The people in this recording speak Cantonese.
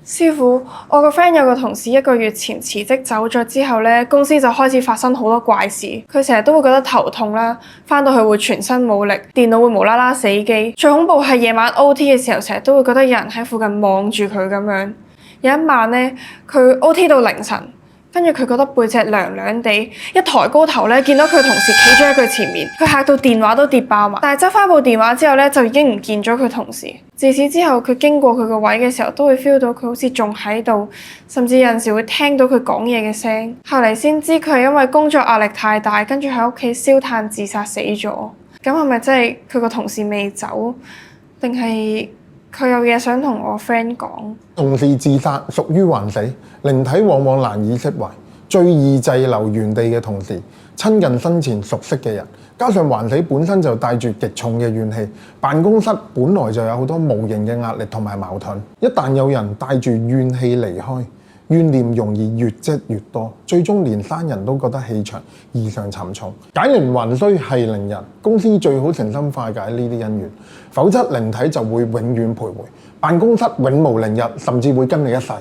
師傅，我個 friend 有個同事1個月前辭職走咗之後咧，公司就開始發生好多怪事。佢成日都會覺得頭痛啦，返到去會全身冇力，電腦會無啦啦死機。最恐怖係夜晚 OT 嘅時候，成日都會覺得有人喺附近望住佢咁樣。有一晚咧，佢 OT 到凌晨。跟住佢覺得背脊涼涼地，一抬高頭咧，見到佢同事企咗喺佢前面，佢嚇到電話都跌爆埋。但係執翻部電話之後咧，就已經唔見咗佢同事。自此之後，佢經過佢個位嘅時候，都會 feel 到佢好似仲喺度，甚至有陣時會聽到佢講嘢嘅聲。後嚟先知佢係因為工作壓力太大，跟住喺屋企燒炭自殺死咗。咁係咪真係佢個同事未走，定係佢有嘢想同我 friend 講？同事自殺屬於還死，靈體往往難以釋懷，最易滯留原地嘅同事，親近生前熟悉嘅人，加上還死本身就帶住極重嘅怨氣，辦公室本來就有好多無形嘅壓力同埋矛盾，一旦有人帶住怨氣離開，怨念容易越積越多，最終連生人都覺得氣場異常沉重。解鈴還須繫鈴人，公司最好誠心化解呢啲恩怨，否則靈體就會永遠徘徊，辦公室永無寧日，甚至會跟你一世。